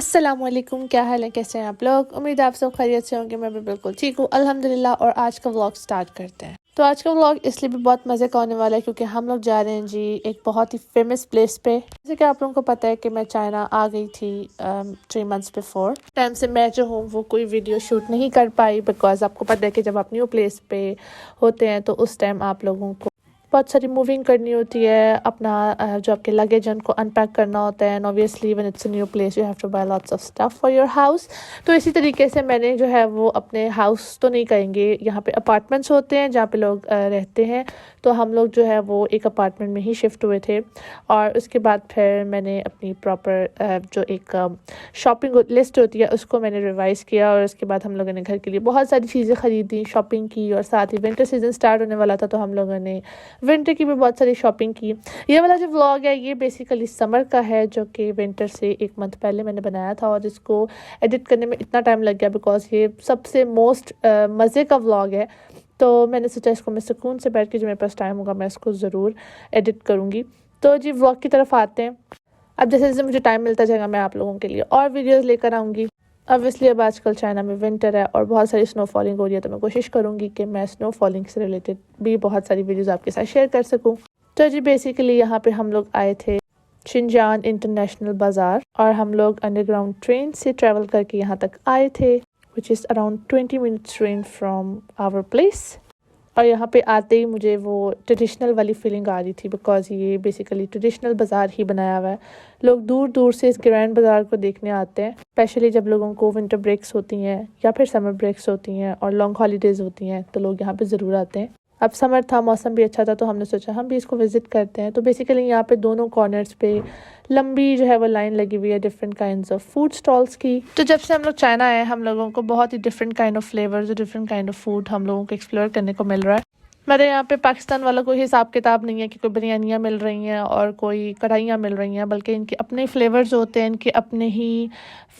अस्सलामुअलैकुम, क्या हाल है, कैसे हैं आप लोग। उम्मीद है आप सब खैरियत से होंगे। मैं भी बिल्कुल ठीक हूँ अल्हम्दुलिल्लाह। और आज का व्लॉग स्टार्ट करते हैं। तो आज का व्लॉग इसलिए भी बहुत मज़े का होने वाला है क्योंकि हम लोग जा रहे हैं जी एक बहुत ही फेमस प्लेस पे। जैसे कि आप लोगों को पता है कि मैं चाइना आ गई थी 3 मंथ्स बिफोर। टाइम से मैं जो हूँ वो कोई वीडियो शूट नहीं कर पाई बिकॉज आपको पता है कि जब आप न्यू प्लेस पे होते हैं तो उस टाइम आप लोगों को बहुत सारी मूविंग करनी होती है, अपना जो आपके लगेज है उनको अनपैक करना होता है। And obviously when it's a new place you have to buy lots of stuff for your house. तो इसी तरीके से मैंने जो है वो अपने हाउस तो नहीं कहेंगे, यहाँ पे अपार्टमेंट्स होते हैं जहाँ पे लोग रहते हैं। तो हम लोग जो है वो एक अपार्टमेंट में ही शिफ्ट हुए थे। और उसके बाद फिर मैंने अपनी प्रॉपर जो एक शॉपिंग लिस्ट होती है उसको मैंने रिवाइज़ किया। और उसके बाद हम लोगों ने घर के लिए बहुत सारी चीज़ें ख़रीदी, शॉपिंग की। और साथ ही विंटर सीज़न स्टार्ट होने वाला था तो हम लोगों ने विंटर की भी बहुत सारी शॉपिंग की। ये वाला जो व्लॉग है ये बेसिकली समर का है, जो कि विंटर से 1 मंथ पहले मैंने बनाया था। और इसको एडिट करने में इतना टाइम लग गया बिकॉज ये सबसे मोस्ट मज़े का व्लॉग है। तो मैंने सोचा इसको मैं सुकून से बैठ के, जो मेरे पास टाइम होगा मैं इसको ज़रूर एडिट करूँगी। तो जी व्लॉग की तरफ आते हैं। अब जैसे जैसे मुझे टाइम मिलता जाएगा मैं आप लोगों के लिए और वीडियोज़ लेकर आऊँगी। ऑब्वियसली अब आजकल चाइना में विंटर है और बहुत सारी स्नो फॉलिंग हो रही है, तो मैं कोशिश करूँगी कि मैं स्नो फॉलिंग से रिलेटेड भी बहुत सारी वीडियोस आपके साथ शेयर कर सकूँ। तो जी बेसिकली यहाँ पे हम लोग आए थे शिनजान इंटरनेशनल बाज़ार और हम लोग अंडरग्राउंड ट्रेन से ट्रैवल करके यहाँ तक आए थे, which is around 20 minutes train from our place. और यहाँ पे आते ही मुझे वो ट्रेडिशनल वाली फीलिंग आ रही थी बिकॉज ये बेसिकली ट्रेडिशनल बाज़ार ही बनाया हुआ है। लोग दूर दूर से इस ग्रैंड बाज़ार को देखने आते हैं, स्पेशली जब लोगों को विंटर ब्रेक्स होती हैं या फिर समर ब्रेक्स होती हैं और लॉन्ग हॉलीडेज़ होती हैं तो लोग यहाँ पे ज़रूर आते हैं। अब समर था, मौसम भी अच्छा था, तो हमने सोचा हम भी इसको विज़िट करते हैं। तो बेसिकली यहाँ पे दोनों कॉर्नर्स पे लंबी जो है वो लाइन लगी हुई है different kinds of food stalls की। तो जब से हम लोग चाइना आए हम लोगों को बहुत ही डिफरेंट काइंड ऑफ फ्लेवर्स और डिफरेंट काइंड ऑफ फूड हम लोगों को एक्सप्लोर करने को मिल रहा है। हमारे यहाँ पे पाकिस्तान वाला कोई हिसाब किताब नहीं है कि कोई बिरयानियाँ मिल रही हैं और कोई कढ़ाइयाँ मिल रही हैं, बल्कि इनके अपने फ्लेवर्स होते हैं, इनके अपने ही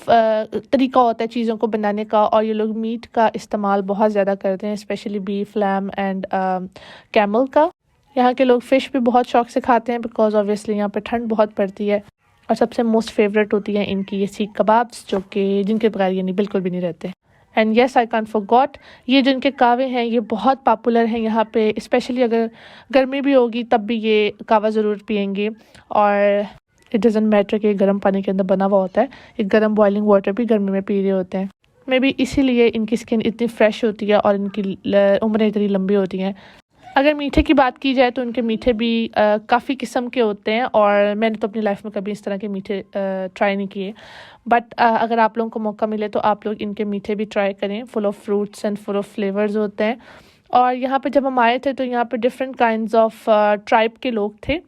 तरीका होता है चीज़ों को बनाने का। और ये लोग मीट का इस्तेमाल बहुत ज़्यादा करते हैं, specially beef, lamb and camel का। यहाँ के लोग फ़िश भी बहुत शौक से खाते हैं बिकॉज ऑब्वियसली यहाँ पे ठंड बहुत पड़ती है। और सबसे मोस्ट फेवरेट होती है इनकी ये सीख कबाब्स, जो कि जिनके बगैर ये नहीं बिल्कुल भी नहीं रहते। And yes I can't forgot, ये जो इनके कावे हैं ये बहुत पॉपुलर हैं यहाँ पे, स्पेशली अगर गर्मी भी होगी तब भी ये कावा ज़रूर पियेंगे। और इट डज़न्ट मैटर कि गर्म पानी के अंदर बना हुआ होता है, एक गर्म बॉइलिंग वाटर भी गर्मी में पी रहे होते हैं। मे बी इसीलिए इनकी स्किन इतनी फ्रेश होती है और इनकी उम्रें इतनी लंबी होती हैं। अगर मीठे की बात की जाए तो इनके मीठे भी काफ़ी किस्म के होते हैं और मैंने तो अपनी लाइफ में कभी इस तरह के मीठे ट्राई नहीं किए। बट अगर आप लोगों को मौका मिले तो आप लोग इनके मीठे भी ट्राई करें। Full of fruits and full of flavours होते हैं। और यहाँ पे जब हम आए थे तो यहाँ पे डिफरेंट काइंड्स ऑफ ट्राइब के लोग थे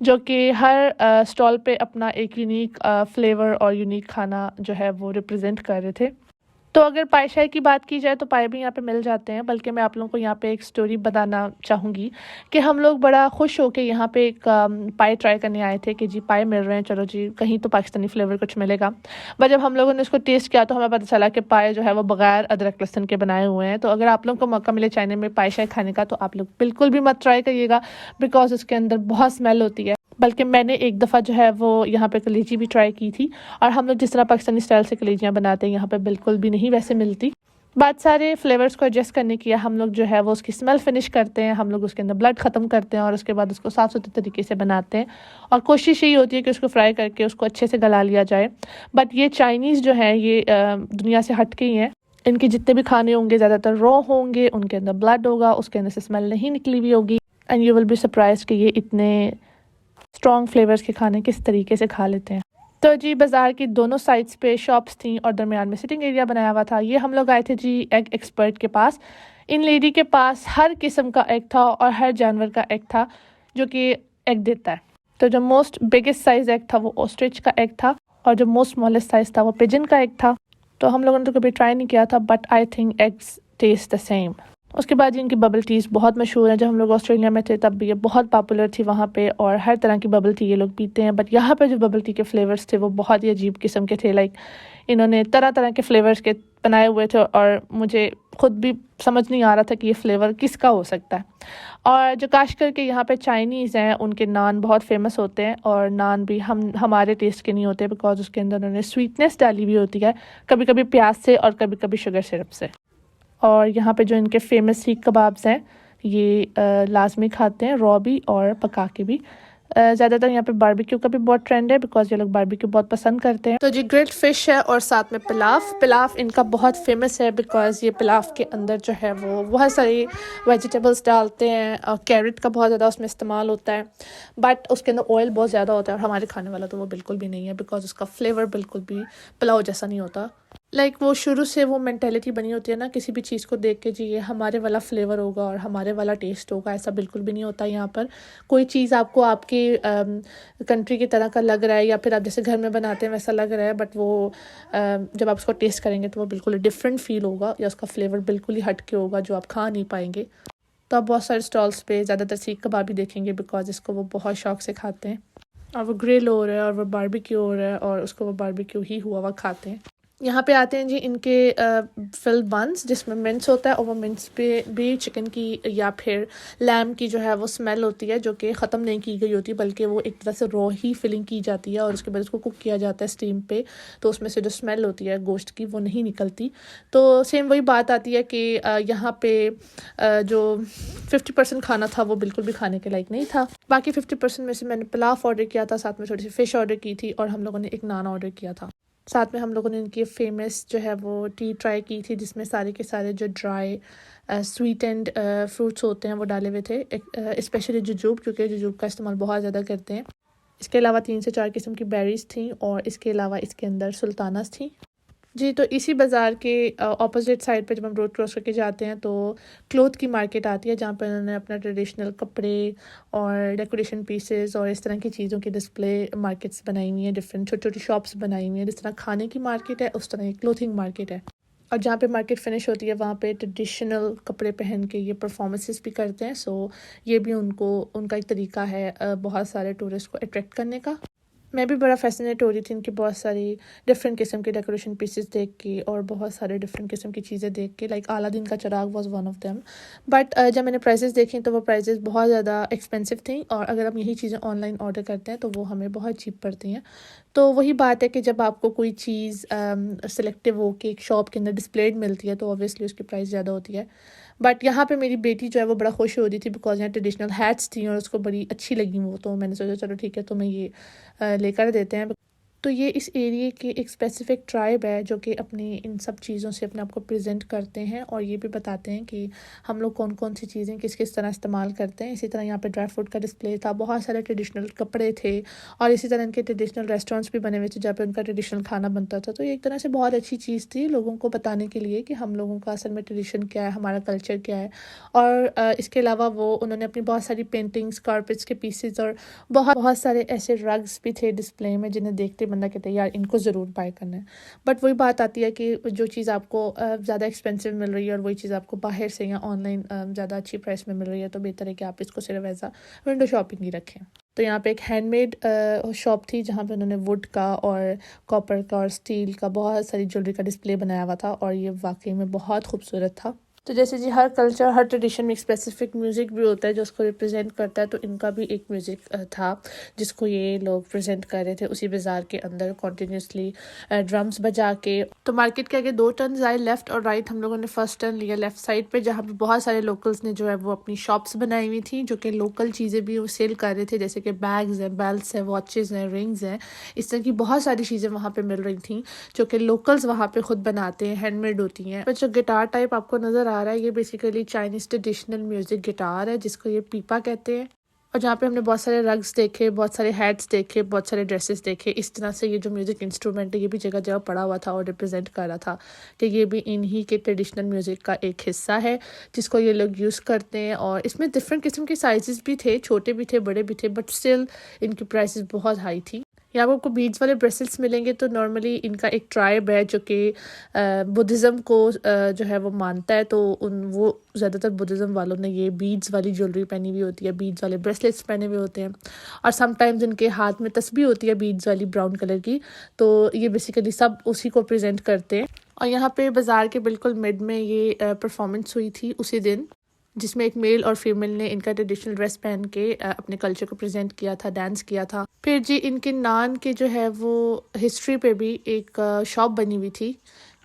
जो कि हर स्टॉल पे अपना एक यूनिक फ्लेवर और यूनिक खाना जो है वो रिप्रेजेंट कर रहे थे। तो अगर पाए शाय की बात की जाए तो पाए भी यहाँ पे मिल जाते हैं, बल्कि मैं आप लोगों को यहाँ पे एक स्टोरी बताना चाहूँगी कि हम लोग बड़ा खुश होके यहाँ पे एक पाए ट्राई करने आए थे कि जी पाए मिल रहे हैं, चलो जी कहीं तो पाकिस्तानी फ्लेवर कुछ मिलेगा। बट जब हम लोगों ने उसको टेस्ट किया तो हमें पता चला कि पाए जो है वो बगैर अदरक लहसुन के बनाए हुए हैं। तो अगर आप लोगों को मौका मिले चाइना में पाए शाय खाने का तो आप लोग बिल्कुल भी मत ट्राई करिएगा बिकॉज उसके अंदर बहुत स्मेल होती है। बल्कि मैंने एक दफ़ा जो है वो यहाँ पे कलेजी भी ट्राई की थी और हम लोग जिस तरह पाकिस्तानी स्टाइल से कलेजियाँ बनाते हैं यहाँ पे बिल्कुल भी नहीं वैसे मिलती। बात सारे फ्लेवर्स को एडजस्ट करने की हम लोग जो है वो उसकी स्मेल फिनिश करते हैं, हम लोग उसके अंदर ब्लड ख़त्म करते हैं और उसके बाद उसको साफ़ सुथरे तरीके से बनाते हैं। और कोशिश यही होती है कि उसको फ्राई करके उसको अच्छे से गला लिया जाए। बट ये चाइनीज़ जो है ये दुनिया से हट के ही हैं। इनके जितने भी खाने होंगे ज़्यादातर रॉ होंगे, उनके अंदर ब्लड होगा, उसके अंदर से स्मेल नहीं निकली हुई होगी। And you will be surprise कि ये इतने स्ट्रॉन्ग फ्लेवर्स के खाने किस तरीके से खा लेते हैं। तो जी बाज़ार की दोनों साइड्स पे शॉप्स थी और दरमियान में सिटिंग एरिया बनाया हुआ था। ये हम लोग आए थे जी एग एक्सपर्ट के पास। इन लेडी के पास हर किस्म का एग था और हर जानवर का एग था जो कि एग देता है। तो जो मोस्ट बिगेस्ट साइज़ एग था वो ऑस्ट्रिच का एग था और जो मोस्ट स्मॉलेस्ट साइज़ था वो पिजन का एग था। तो हम लोगों ने तो कभी ट्राई नहीं किया था but I think eggs taste the same. उसके बाद इनकी बबल टीज़ बहुत मशहूर हैं। जब हम लोग ऑस्ट्रेलिया में थे तब भी ये बहुत पॉपुलर थी वहाँ पे, और हर तरह की बबल टी ये लोग पीते हैं। बट यहाँ पे जो बबल टी के फ्लेवर्स थे वो बहुत ही अजीब किस्म के थे। लाइक इन्होंने तरह तरह के फ्लेवर्स के बनाए हुए थे, और मुझे खुद भी समझ नहीं आ रहा था कि ये फ्लेवर किसका हो सकता है। और जो खास करके यहाँ पे चाइनीज़ हैं उनके नान बहुत फेमस होते हैं, और नान भी हमारे टेस्ट के नहीं होते, बिकॉज उसके अंदर उन्होंने स्वीटनेस डाली हुई होती है, कभी कभी प्याज से और कभी कभी शुगर सिरप से। और यहाँ पे जो इनके फेमस सीख कबाब्स हैं ये लाजमी खाते हैं, रॉ भी और पका के भी। ज़्यादातर यहाँ पे बारबेक्यू का भी बहुत ट्रेंड है, बिकॉज ये लोग बारबेक्यू बहुत पसंद करते हैं। तो जी ग्रिल्ड फिश है और साथ में पिलाफ इनका बहुत फेमस है, बिकॉज ये पिलाफ के अंदर जो है वो बहुत सारी वेजिटेबल्स डालते हैं, और कैरेट का बहुत ज़्यादा उसमें इस्तेमाल होता है। बट उसके अंदर ऑयल बहुत ज़्यादा होता है, और हमारे खाने वाला तो वो बिल्कुल भी नहीं है, बिकॉज उसका फ्लेवर बिल्कुल भी पुलाव जैसा नहीं होता। वो शुरू से वो मेंटेलिटी बनी होती है ना किसी भी चीज़ को देख के, जी ये हमारे वाला फ्लेवर होगा और हमारे वाला टेस्ट होगा, ऐसा बिल्कुल भी नहीं होता। यहाँ पर कोई चीज़ आपको आपकी कंट्री की तरह का लग रहा है, या फिर आप जैसे घर में बनाते हैं वैसा लग रहा है, बट वो जब आप उसको टेस्ट करेंगे तो वो बिल्कुल डिफरेंट फील होगा, या उसका फ्लेवर बिल्कुल ही हट के होगा जो आप खा नहीं पाएंगे। तो आप बहुत सारे स्टॉल्स पे ज़्यादातर सीख कबाब भी देखेंगे, बिकॉज इसको वो बहुत शौक से खाते हैं, और वो ग्रिल हो रहा है और वो बारबेक्यू हो रहा है, और उसको वो बारबेक्यू ही हुआ हुआ खाते हैं। यहाँ पे आते हैं जी इनके फिल बंस, जिसमें मिंट्स होता है, और वो मिंट्स पे भी चिकन की या फिर लैम की जो है वो स्मेल होती है, जो कि ख़त्म नहीं की गई होती, बल्कि वो एक तरह से रॉ ही फिलिंग की जाती है, और उसके बाद उसको कुक किया जाता है स्टीम पे, तो उसमें से जो स्मेल होती है गोश्त की वो नहीं निकलती। तो सेम वही बात आती है कि यहाँ पे जो 50% खाना था वो बिल्कुल भी खाने के लायक नहीं था। बाकी 50% में से मैंने पुलाव ऑर्डर किया था, साथ में थोड़ी सी फ़िश ऑर्डर की थी, और हम लोगों ने एक नान ऑर्डर किया था। साथ में हम लोगों ने इनकी फेमस जो है वो टी ट्राई की थी, जिसमें सारे के सारे जो ड्राई स्वीट एंड फ्रूट्स होते हैं वो डाले हुए थे, स्पेशली जुजूब, क्योंकि जुजूब का इस्तेमाल बहुत ज़्यादा करते हैं। इसके अलावा 3 से 4 किस्म की बेरीज थी, और इसके अलावा इसके अंदर सुल्तानास थी जी। तो इसी बाज़ार के ऑपोजिट साइड पे जब हम रोड क्रॉस करके जाते हैं तो क्लोथ की मार्केट आती है, जहाँ पर उन्होंने अपना ट्रेडिशनल कपड़े और डेकोरेशन पीसेस और इस तरह की चीज़ों की डिस्प्ले मार्केट्स बनाई हुई हैं, डिफरेंट छोटी छोटी शॉप्स बनाई हुई हैं। जिस तरह खाने की मार्केट है उस तरह की क्लोथिंग मार्केट है, और जहाँ पे मार्केट फिनिश होती है वहाँ पे ट्रेडिशनल कपड़े पहन के ये परफॉर्मेंसेस भी करते हैं। सो ये भी उनका एक तरीका है बहुत सारे टूरिस्ट को अट्रैक्ट करने का। मैं भी बड़ा फैसिनेट हो रही थी इनकी बहुत सारी डिफरेंट किस्म के डेकोरेशन पीसेस देख के, और बहुत सारे डिफरेंट किस्म की चीज़ें देख के। लाइक अलादीन का चिराग was one of them, but जब मैंने प्राइसेस देखी तो वो प्राइसेस बहुत ज़्यादा एक्सपेंसिव थी, और अगर हम यही चीज़ें ऑनलाइन ऑर्डर करते हैं तो वो हमें बहुत चीप पड़ती हैं। तो वही बात है कि जब आपको कोई चीज़ सेलेक्टिव हो के एक शॉप के अंदर डिस्प्लेड मिलती है तो ऑब्वियसली उसकी प्राइस ज़्यादा होती है। बट यहाँ पे मेरी बेटी जो है वो बड़ा खुश हो रही थी, बिकॉज यहाँ ट्रेडिशनल हैट्स थी और उसको बड़ी अच्छी लगी वो, तो मैंने सोचा चलो ठीक है तो मैं ये लेकर देते हैं। तो ये इस एरिया की एक स्पेसिफिक ट्राइब है जो कि अपनी इन सब चीज़ों से अपने आप को प्रेजेंट करते हैं, और ये भी बताते हैं कि हम लोग कौन कौन सी चीज़ें किस किस तरह इस्तेमाल करते हैं। इसी तरह यहाँ पे ड्राई फ्रूट का डिस्प्ले था, बहुत सारे ट्रेडिशनल कपड़े थे, और इसी तरह इनके ट्रेडिशनल रेस्टोरेंट्स भी बने हुए थे जहाँ पे उनका ट्रेडिशनल खाना बनता था। तो ये एक तरह से बहुत अच्छी चीज़ थी लोगों को बताने के लिए कि हम लोगों का असल में ट्रेडिशन क्या है, हमारा कल्चर क्या है। और इसके अलावा वो उन्होंने अपनी बहुत सारी पेंटिंग्स, कारपेट्स के पीसेज और बहुत बहुत सारे ऐसे रग्स भी थे डिस्प्ले में, जिन्हें देखते बंदा कहते हैं यार इनको ज़रूर बाय करना है। बट वही बात आती है कि जो चीज़ आपको ज़्यादा एक्सपेंसिव मिल रही है और वही चीज़ आपको बाहर से या ऑनलाइन ज़्यादा अच्छी प्राइस में मिल रही है, तो बेहतर है कि आप इसको सिर्फ ऐसा विंडो शॉपिंग ही रखें। तो यहाँ पे एक हैंडमेड शॉप थी जहाँ पे उन्होंने वुड का और कॉपर का और स्टील का बहुत सारी ज्वेलरी का डिस्प्ले बनाया हुआ था, और ये वाकई में बहुत खूबसूरत था। तो जैसे जी हर कल्चर, हर ट्रेडिशन में एक स्पेसिफिक म्यूज़िक भी होता है जो उसको रिप्रेजेंट करता है, तो इनका भी एक म्यूज़िक था जिसको ये लोग प्रेजेंट कर रहे थे उसी बाज़ार के अंदर कॉन्टीन्यूसली ड्रम्स बजा के। तो मार्केट के आगे 2 टर्न्स आए, लेफ़्ट और राइट। हम लोगों ने फर्स्ट टर्न लिया लेफ़्ट साइड पे, जहाँ पे बहुत सारे लोकल्स ने जो है वो अपनी शॉप्स बनाई हुई थी, जो कि लोकल चीज़ें भी वो सेल कर रहे थे, जैसे कि बैग्स हैं, बेल्ट्स हैं, वॉचेज़ हैं, रिंग्स हैं, इस तरह की बहुत सारी चीज़ें वहाँ पे मिल रही थी जो कि लोकल्स वहाँ पे खुद बनाते हैं, हैंडमेड होती हैं। जो गिटार टाइप आपको नज़र आ रहा है ये basically Chinese traditional music guitar है, जिसको ये पीपा कहते हैं। और जहाँ पे हमने बहुत सारे रग्स देखे, बहुत सारे हैट्स देखे, बहुत सारे ड्रेसेस देखे। इस तरह से ये जो म्यूज़िक इंस्ट्रूमेंट है ये भी जगह जगह पड़ा हुआ था और रिप्रेजेंट कर रहा था कि ये भी इन्हीं के ट्रेडिशनल म्यूज़िक का एक हिस्सा है जिसको ये लोग यूज़ करते हैं। और इसमें डिफरेंट किस्म के साइजेस भी थे, छोटे भी थे, बड़े भी थे, बट स्टिल इनकी प्राइसेस बहुत हाई थी। यहाँ पर आपको बीड्स वाले ब्रेसलेट्स मिलेंगे। तो नॉर्मली इनका एक ट्राइब है जो कि बुद्धिज़्म को जो है वो मानता है, तो वो ज़्यादातर बुद्धिज़्म वालों ने ये बीड्स वाली ज्वेलरी पहनी हुई होती है, बीड्स वाले ब्रेसलेट्स पहने हुए होते हैं, और समटाइम्स इनके हाथ में तस्बीह होती है बीड्स वाली ब्राउन कलर की। तो ये बेसिकली सब उसी को प्रेजेंट करते हैं। और यहाँ पे बाज़ार के बिल्कुल मिड में ये परफॉर्मेंस हुई थी उसी दिन, जिसमें एक मेल और फीमेल ने इनका ट्रेडिशनल ड्रेस पहन के अपने कल्चर को प्रेजेंट किया था, डांस किया था। फिर जी इनके नान के जो है वो हिस्ट्री पे भी एक शॉप बनी हुई थी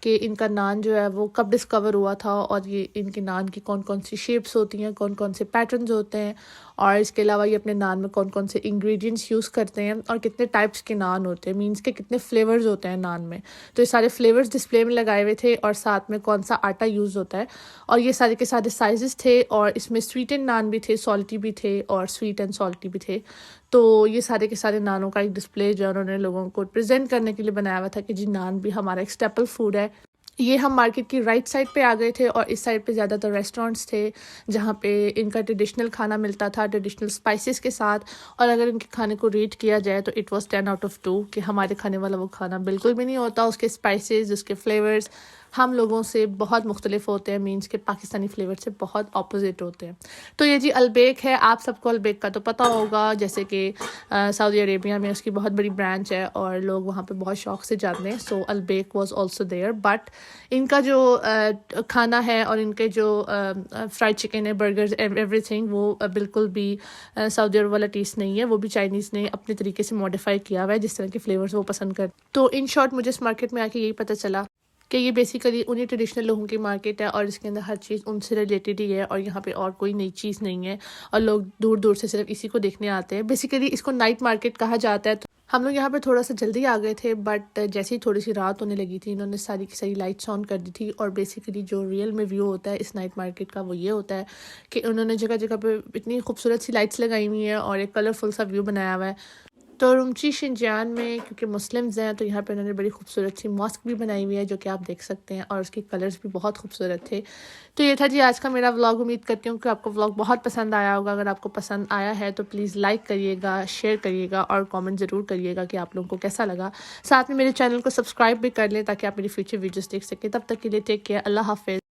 कि इनका नान जो है वो कब डिस्कवर हुआ था, और ये इनके नान की कौन कौन सी शेप्स होती हैं, कौन कौन से पैटर्न्स होते हैं, और इसके अलावा ये अपने नान में कौन कौन से इंग्रेडिएंट्स यूज़ करते हैं, और कितने टाइप्स के नान होते हैं, मीन्स के कितने फ्लेवर्स होते हैं नान में। तो ये सारे फ्लेवर्स डिस्प्ले में लगाए हुए थे, और साथ में कौन सा आटा यूज़ होता है, और ये सारे के सारे साइजेस थे, और इसमें स्वीट एंड नान भी थे, सॉल्टी भी थे, और स्वीट एंड सॉल्टी भी थे। तो ये सारे के सारे नानों का एक डिस्प्ले जो उन्होंने लोगों को प्रेजेंट करने के लिए बनाया हुआ था कि जी नान भी हमारा एक स्टेपल फूड है। ये हम मार्केट की राइट साइड पे आ गए थे, और इस साइड पे ज़्यादातर रेस्टोरेंट्स थे जहाँ पे इनका ट्रेडिशनल खाना मिलता था ट्रेडिशनल स्पाइसेस के साथ। और अगर इनके खाने को रेट किया जाए तो इट वाज 10 आउट ऑफ 2 कि हमारे खाने वाला वो खाना बिल्कुल भी नहीं होता। उसके स्पाइसेस, उसके फ्लेवर्स हम लोगों से बहुत मुख्तलिफ होते हैं, मीन्स के पाकिस्तानी फ्लेवर से बहुत अपोजिट होते हैं। तो ये जी अलबेक है, आप सबको अलबेक का तो पता होगा, जैसे कि सऊदी अरेबिया में उसकी बहुत बड़ी ब्रांच है और लोग वहाँ पे बहुत शौक से जाते हैं। So Al Baik was also there, but इनका जो खाना है और इनके जो फ्राइड चिकन है, बर्गर्स, एवरीथिंग, वो बिल्कुल भी सऊदी अरब वाला टेस्ट नहीं है। वो भी चाइनीज़ ने अपने तरीके से मॉडिफाई किया हुआ है जिस तरह के फ्लेवर्स वो पसंद करते। तो इन शॉर्ट मुझे इस मार्केट में आके यही पता चला कि ये बेसिकली उन्हीं ट्रेडिशनल लोगों की मार्केट है, और इसके अंदर हर चीज़ उनसे रिलेटेड ही है, और यहाँ पे और कोई नई चीज़ नहीं है, और लोग दूर दूर से सिर्फ इसी को देखने आते हैं। बेसिकली इसको नाइट मार्केट कहा जाता है। तो हम लोग यहाँ पे थोड़ा सा जल्दी आ गए थे, बट जैसे ही थोड़ी सी रात होने लगी थी इन्होंने सारी की सारी लाइट्स ऑन कर दी थी। और बेसिकली जो रियल में व्यू होता है इस नाइट मार्केट का वो ये होता है कि उन्होंने जगह जगह पे इतनी खूबसूरत सी लाइट्स लगाई हुई हैं और एक कलरफुल सा व्यू बनाया हुआ है। तो रुमची शिनजान में क्योंकि मुस्लिम्स हैं तो यहाँ पे उन्होंने बड़ी खूबसूरत सी मॉस्क भी बनाई हुई है जो कि आप देख सकते हैं, और उसके कलर्स भी बहुत खूबसूरत थे। तो ये था जी आज का मेरा व्लॉग। उम्मीद करती हूँ कि आपको व्लॉग बहुत पसंद आया होगा। अगर आपको पसंद आया है तो प्लीज़ लाइक करिएगा, शेयर करिएगा, और कमेंट ज़रूर करिएगा कि आप लोगों को कैसा लगा। साथ में मेरे चैनल को सब्सक्राइब भी कर लें ताकि आप मेरी फ्यूचर वीडियोज़ देख सकें। तब तक के लिए टेक केयर, अल्लाह हाफिज़।